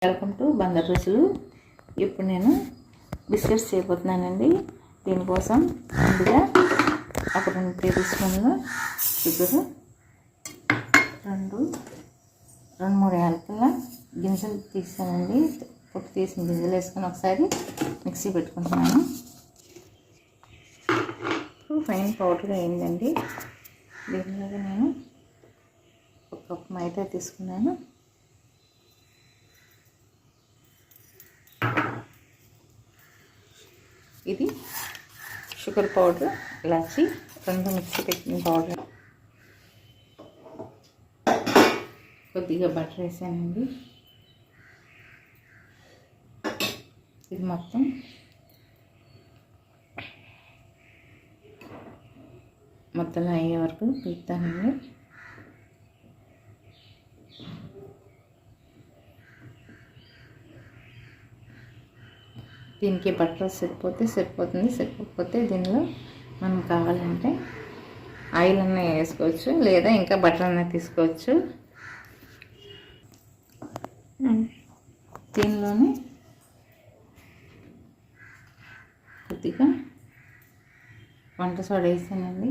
Welcome to Bandar రుచులు. ఇప్పుడు నేను బిస్కెట్స్ చేయబోతున్నానండి. దీనికోసం ముందుగా ఒక 2 టేబుల్ స్పూన్లు షుగరు, 2-3 యాలకుల గింజలు తీసానండి. పొట్టు తీసిన గింజలు వేసుకొని ఒకసారి మిక్సీ పెట్టుకుంటున్నాను. ఫైన్ పౌడర్ అయిందండి. దీనిలాగా నేను 1 కప్ మైదా తీసుకున్నాను. ఇది షుగర్ పౌడర్, ఇలాచి 2 మిక్సీ పెట్టిన పౌడర్, కొద్దిగా బటర్ వేసానండి. ఇది మొత్తం మొత్తలో అయ్యే వరకు కలుపుతానండి. దీనికి బటర్ సరిపోతుంది. సరిపోకపోతే దీనిలో మనం కావాలంటే ఆయిల్ అన్న వేసుకోవచ్చు, లేదా ఇంకా బటర్ అన్న తీసుకోవచ్చు. దీనిలోనే కొద్దిగా వంట సోడా వేసానండి.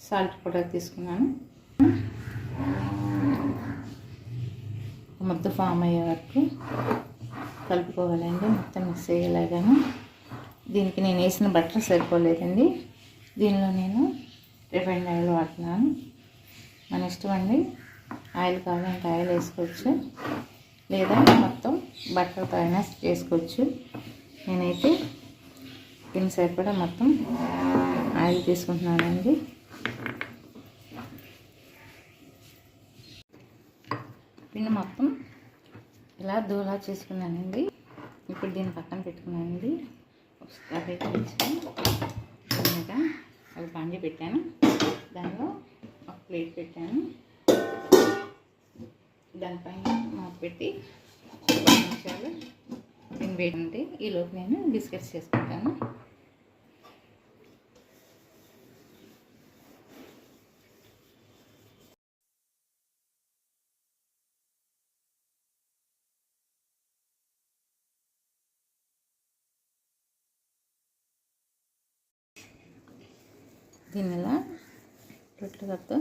సాల్ట్ కూడా తీసుకున్నాను. ముద్ద ఫామ్ అయ్యే వరకు కలుపుకోవాలండి, మొత్తం మిక్స్ అయ్యేలాగాను. దీనికి నేను వేసిన బటర్ సరిపోలేదండి. దీనిలో నేను రిఫైండ్ ఆయిల్ వాడుతున్నాను. మన ఇష్టం అండి, ఆయిల్ కావాలంటే ఆయిల్ వేసుకోవచ్చు, లేదా మొత్తం బటర్తో అయినా చేసుకోవచ్చు. నేనైతే దీని సరిపడా మొత్తం ఆయిల్ తీసుకుంటున్నానండి. పిండి మొత్తం ఇలా దూలా చేసుకున్నానండి. ఇప్పుడు దీన్ని పక్కన పెట్టుకున్నానండి. ఒకసారి పెట్టించాను, ఒక బాండీ పెట్టాను, దానిలో ఒక ప్లేట్ పెట్టాను, దానిపైన మూత పెట్టి 10 నిమిషాలు దీన్ని వేయండి. ఈలోపు నేను బిస్కెట్స్ చేసుకుంటాను. దీన్ని ఇలా రొట్టెలతో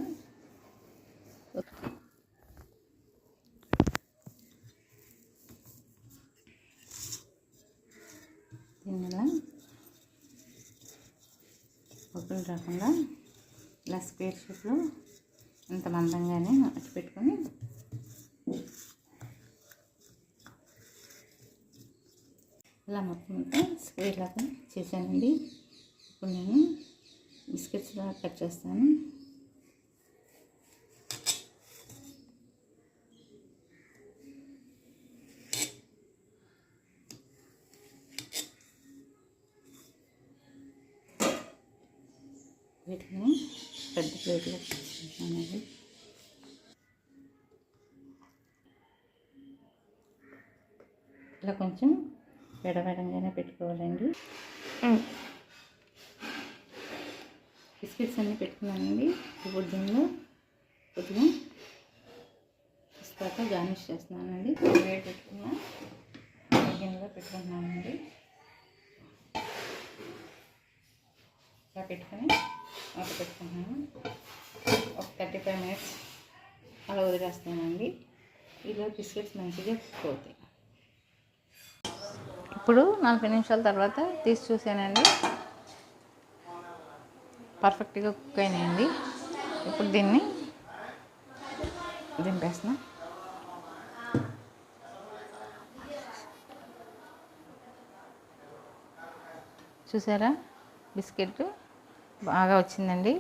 దీన్ని ఇలా పొక్కులు రాకుండా ఇలా స్క్వేర్ షేప్లో ఇంత మందంగానే అట్టు పెట్టుకొని ఇలా మొత్తం అంతా స్క్వేర్ లాగా చేశానండి. ఇప్పుడు నేను బిస్కెట్స్ లాగా కట్ చేస్తాను. వీటిని పెద్ద ప్లేట్లో తీసుకుంటానండి. ఇలా కొంచెం విడవడంగానే పెట్టుకోవాలండి. బిస్కెట్స్ అన్నీ పెట్టుకున్నానండి. ఇప్పుడు దీనిలో కొద్దిగా పిస్తాతో గార్నిష్ చేస్తున్నానండి. వేడి పెట్టుకున్న గిన్నెలో పెట్టుకుంటున్నానండి. ఇలా పెట్టుకొని మూత పెట్టుకుంటున్నాను. ఒక 35 మినిట్స్ అలా వదిలేస్తానండి. ఇలా బిస్కెట్స్ మంచిగా కుక్ అవుతాయి. ఇప్పుడు 40 నిమిషాల తర్వాత తీసి చూసానండి, పర్ఫెక్ట్గా కుక్ అయినాయండి. ఇప్పుడు దీన్ని దింపేస్తున్నా. చూసారా, బిస్కెట్ బాగా వచ్చిందండి.